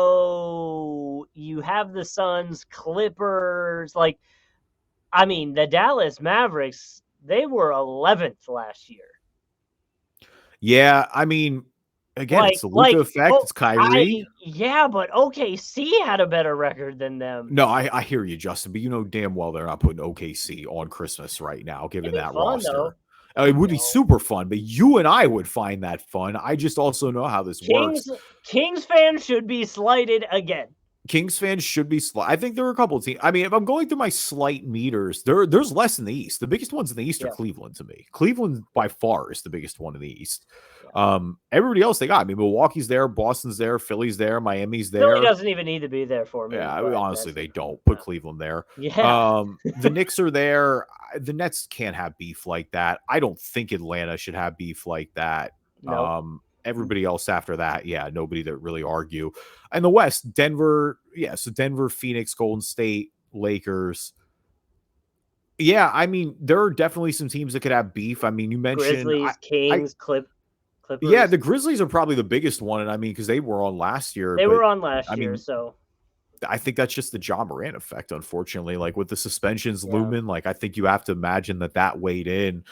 Sacramento, you have the Suns, Clippers. Like, I mean, the Dallas Mavericks, they were 11th last year. Yeah, I mean, again, it's the Luka Like, effect. oh, It's Kyrie. yeah, but OKC had a better record than them. No, I hear you, Justin, but you know damn well they're not putting OKC on Christmas right now, It'd given be that fun though. roster. It would be No. super fun, but you and I would find that fun. I just also know how this works. Kings fans should be slighted again. Kings fans should be I think there are a couple of teams. I mean, if I'm going through my slight meters, there's less in the East. The biggest ones in the East are Yeah. Cleveland to me. Cleveland by far is the biggest one in the East. Yeah. Everybody else they got. I mean, Milwaukee's there, Boston's there, Philly's there, Miami's Philly there. doesn't even need to be there for me, Yeah, I mean, but honestly, that's they just don't put no. Cleveland there. Yeah. The Knicks are there. The Nets can't have beef like that. I don't think Atlanta should have beef like that. Nope. Everybody else after that, yeah, nobody that really argue. And the West, Denver, yeah, so Denver, Phoenix, Golden State, Lakers. Yeah, I mean, there are definitely some teams that could have beef. I mean, you mentioned Grizzlies, I Kings, yeah, Clippers. the Grizzlies are probably the biggest one, and I mean, because they were on last year, They but were on last I year, mean, so I think that's just the John Morant effect, unfortunately. Like, with the suspensions yeah. looming, like, I think you have to imagine that weighed in.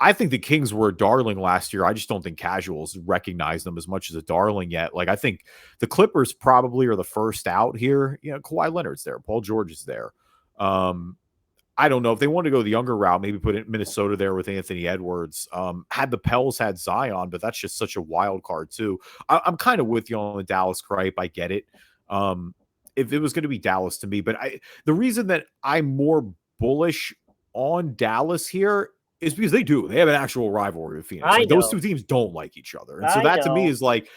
I think the Kings were a darling last year. I just don't think casuals recognize them as much as a darling yet. Like, I think the Clippers probably are the first out here. Kawhi Leonard's there, Paul George is there. I don't know if they want to go the younger route, maybe put it Minnesota there with Anthony Edwards. Had the Pels had Zion, but that's just such a wild card too. I'm kind of with you on the Dallas gripe. I get it. If it was going to be Dallas to me, but the reason that I'm more bullish on Dallas here is because they have an actual rivalry with Phoenix. I Like, those know. two teams don't like each other, and so I that to me know. is like,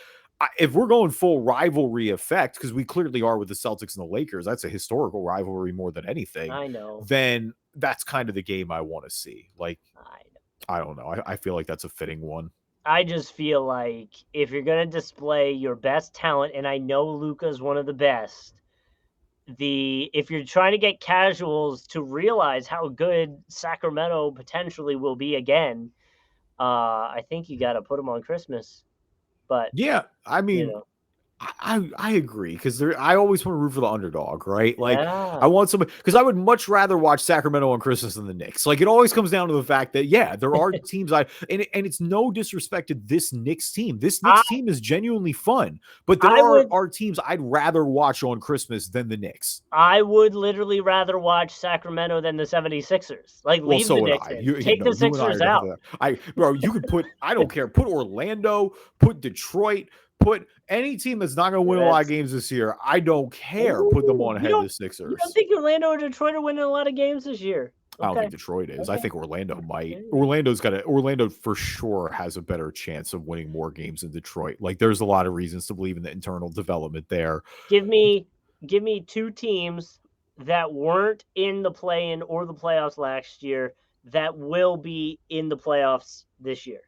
if we're going full rivalry effect, because we clearly are with the Celtics and the Lakers, that's a historical rivalry more than anything. I know. Then that's kind of the game I want to see. Like, I know. I don't know. I feel like that's a fitting one. I just feel like if you're going to display your best talent, and I know Luka's one of the best, if you're trying to get casuals to realize how good Sacramento potentially will be again, I think you got to put them on Christmas. But yeah, I mean, I agree because I always want to root for the underdog, right? Like I want somebody because I would much rather watch Sacramento on Christmas than the Knicks. Like it always comes down to the fact that there are teams and it's no disrespect to this Knicks team. This Knicks team is genuinely fun, but there are teams I'd rather watch on Christmas than the Knicks. I would literally rather watch Sacramento than the 76ers. Like leave the Knicks in. Take the Sixers out. Bro, you could put I don't care. Put Orlando, put Detroit. Put any team that's not going to win a lot of games this year. I don't care. Put them on ahead of the Sixers. You don't think Orlando or Detroit are winning a lot of games this year? Okay. I don't think Detroit is. I think Orlando might. Orlando for sure has a better chance of winning more games than Detroit. Like there's a lot of reasons to believe in the internal development there. Give me 2 teams that weren't in the play-in or the playoffs last year that will be in the playoffs this year.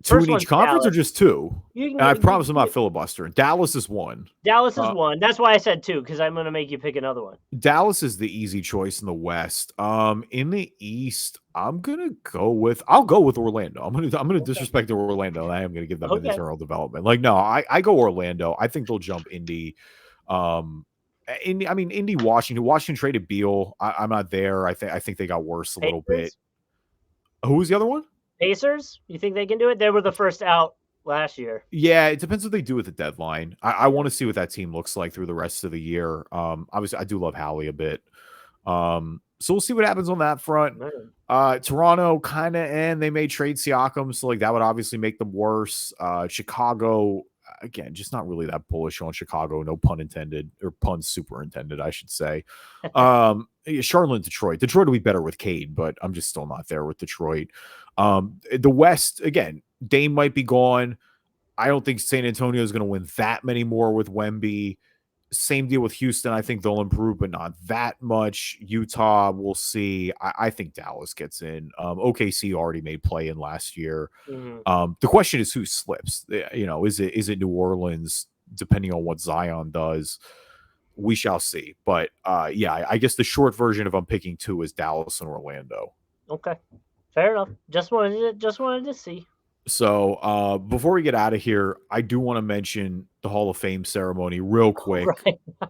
2 in each conference, Dallas. Or just 2? I promise I'm not filibustering. Dallas is 1. Dallas is 1. That's why I said 2 because I'm going to make you pick another one. Dallas is the easy choice in the West. In the East, I'll go with Orlando. I'm gonna disrespect Orlando. I am gonna give them an internal development. Like no, I go Orlando. I think they'll jump Indy. Indy, Washington. Washington traded Beal. I'm not there. I think they got worse a little bit. Who was the other one? Pacers? You think they can do it? They were the first out last year. Yeah, it depends what they do with the deadline. I want to see what that team looks like through the rest of the year. Obviously, I do love Hallie a bit. So we'll see what happens on that front. Toronto, kind of, and they may trade Siakam, so like that would obviously make them worse. Chicago, again, just not really that bullish on Chicago. No pun intended, or pun superintended, I should say. Charlotte, Detroit. Detroit will be better with Cade, but I'm just still not there with Detroit. The West, again, Dame might be gone. I don't think San Antonio is going to win that many more with Wemby. Same deal with Houston. I think they'll improve, but not that much. Utah, we'll see. I think Dallas gets in. OKC already made play in last year. Mm-hmm. The question is who slips. Is it New Orleans? Depending on what Zion does, we shall see. But I guess the short version of I'm picking 2 is Dallas and Orlando. Okay, fair enough. Just wanted to see. So before we get out of here, I do want to mention the Hall of Fame ceremony real quick.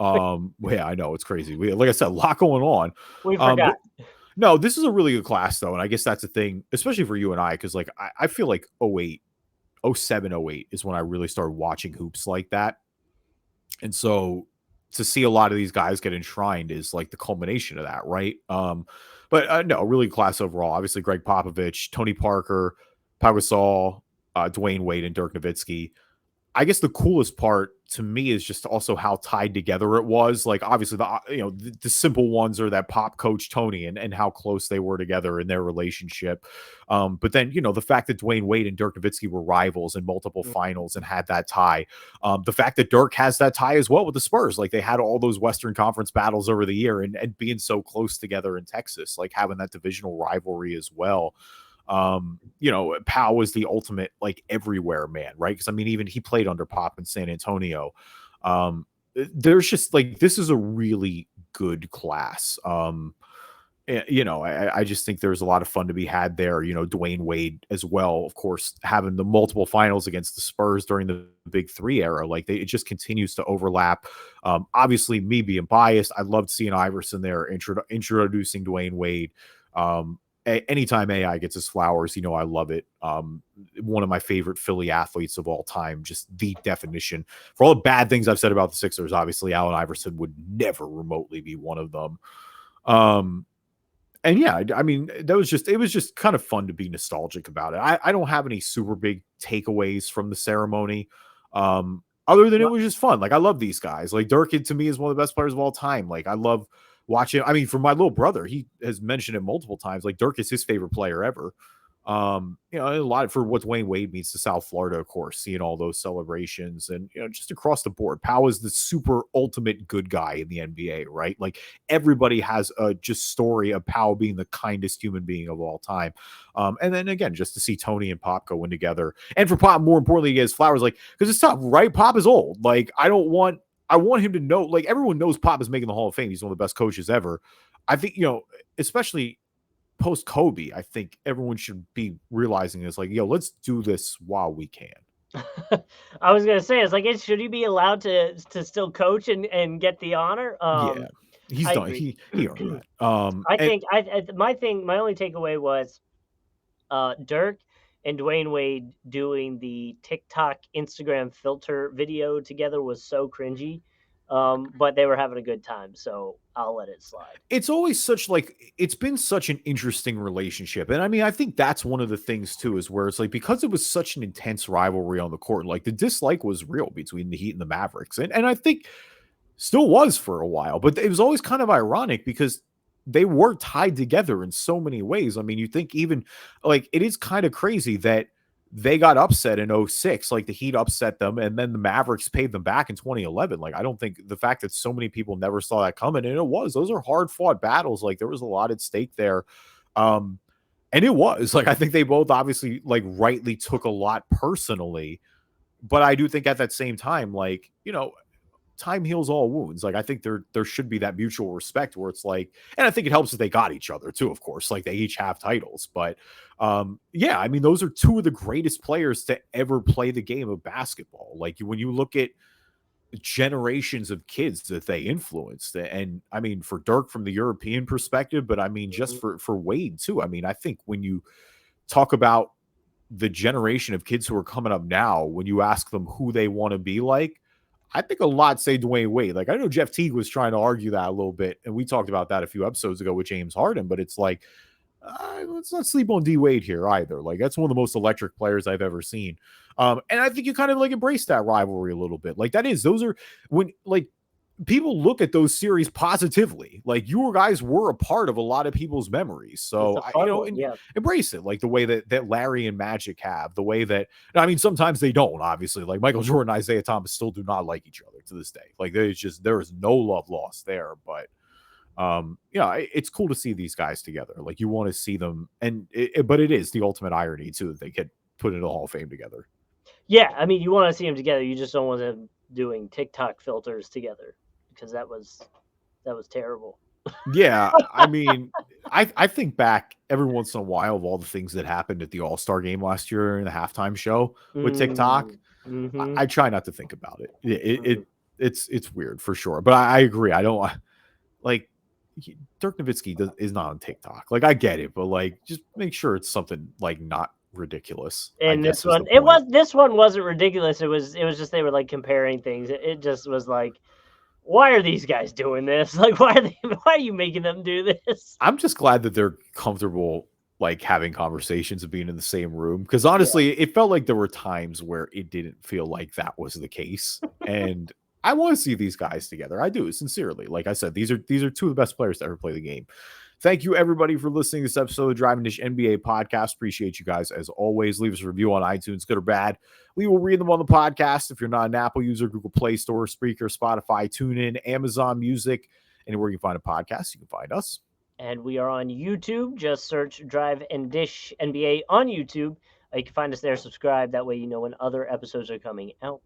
Right. I know it's crazy. Like I said, a lot going on. We forgot. No, this is a really good class though, and I guess that's the thing, especially for you and I, because like I feel like 07, 08 is when I really started watching hoops like that, and so to see a lot of these guys get enshrined is like the culmination of that, right? But no, really class overall. Obviously, Greg Popovich, Tony Parker, Pau Gasol, Dwayne Wade, and Dirk Nowitzki. I guess the coolest part to me is just also how tied together it was. Like obviously the simple ones are that Pop coach Tony and how close they were together in their relationship. But then, the fact that Dwayne Wade and Dirk Nowitzki were rivals in multiple finals and had that tie. The fact that Dirk has that tie as well with the Spurs, like they had all those Western Conference battles over the year and being so close together in Texas, like having that divisional rivalry as well. Pau was the ultimate like everywhere man, right? Because even he played under Pop in San Antonio. There's just like this is a really good class. I just think there's a lot of fun to be had there. Dwayne Wade as well, of course, having the multiple finals against the Spurs during the Big 3 era, like it just continues to overlap. Obviously, me being biased, I loved seeing Iverson there introducing Dwayne Wade. Anytime AI gets his flowers, I love it. One of my favorite Philly athletes of all time, just the definition. For all the bad things I've said about the Sixers, obviously Allen Iverson would never remotely be one of them. It was just kind of fun to be nostalgic about it. I don't have any super big takeaways from the ceremony. Other than it was just fun. Like I love these guys. Like Dirk to me is one of the best players of all time. Like I love watching. For my little brother, he has mentioned it multiple times. Like Dirk is his favorite player ever. A lot for what Dwayne Wade means to South Florida, of course, seeing all those celebrations and, just across the board. Pau is the super ultimate good guy in the NBA, right? Like everybody has a just story of Pau being the kindest human being of all time. And then again, just to see Tony and Pop go in together and for Pop, more importantly, he gets flowers, like, because it's tough, right? Pop is old. Like, I don't want I want him to know, like, everyone knows Pop is making the Hall of Fame. He's one of the best coaches ever. I think, especially post Kobe, I think everyone should be realizing this, like, yo, let's do this while we can. I was gonna say, it's like, should he be allowed to still coach and get the honor? Yeah, he's I done. agree. He earned that. I And think my only takeaway was Dirk and Dwayne Wade doing the TikTok Instagram filter video together was so cringy. But they were having a good time, so I'll let it slide. it's always it's been such an interesting relationship. And I mean, I think that's one of the things too, is where it's like, because it was such an intense rivalry on the court, like the dislike was real between the Heat and the Mavericks. And I think still was for a while, but it was always kind of ironic because they were tied together in so many ways. I mean, you think even like it is kind of crazy that they got upset in 06, like the Heat upset them, and then the Mavericks paid them back in 2011. Like, I don't think the fact that so many people never saw that coming, and those are hard fought battles. Like, there was a lot at stake there. And it was like, I think they both obviously like rightly took a lot personally, but I do think at that same time, like, time heals all wounds. Like, I think there should be that mutual respect where it's like, and I think it helps that they got each other too, of course, like they each have titles. But yeah, I mean, those are two of the greatest players to ever play the game of basketball. Like, when you look at generations of kids that they influenced, and I mean, for Dirk from the European perspective, but I mean, just for Wade too. I mean, I think when you talk about the generation of kids who are coming up now, when you ask them who they want to be like, I think a lot say Dwayne Wade. Like, I know Jeff Teague was trying to argue that a little bit, and we talked about that a few episodes ago with James Harden, but it's like, let's not sleep on D Wade here either. Like, that's one of the most electric players I've ever seen. And I think you kind of like embrace that rivalry a little bit. Like, those are when, like, people look at those series positively. Like, you guys were a part of a lot of people's memories. So, embrace it. Like the way that Larry and Magic have, the way that, I mean, sometimes they don't, obviously. Like, Michael Jordan, Isaiah Thomas still do not like each other to this day. Like, there is no love lost there. But it's cool to see these guys together. Like, you want to see them, but it is the ultimate irony too that they get put into the Hall of Fame together. Yeah, I mean, you want to see them together. You just don't want them doing TikTok filters together, because that was terrible. Yeah, I mean, I think back every once in a while of all the things that happened at the All-Star game last year in the halftime show with TikTok. Mm-hmm. I try not to think about it. It's weird for sure, but I agree. I don't like Dirk Nowitzki is not on TikTok. Like, I get it, but like, just make sure it's something like not ridiculous. And this one wasn't ridiculous. It was just they were like comparing things. It just was like, why are these guys doing this? Like, why are you making them do this? I'm just glad that they're comfortable like having conversations and being in the same room, because honestly, it felt like there were times where it didn't feel like that was the case. And I want to see these guys together. I do, sincerely. Like I said, these are two of the best players to ever play the game. Thank you, everybody, for listening to this episode of Driving Dish NBA Podcast. Appreciate you guys as always. Leave us a review on iTunes, good or bad. We will read them on the podcast. If you're not an Apple user, Google Play Store, Spreaker, Spotify, TuneIn, Amazon Music, anywhere you can find a podcast, you can find us. And we are on YouTube. Just search Drive and Dish NBA on YouTube. You can find us there, subscribe. That way you know when other episodes are coming out.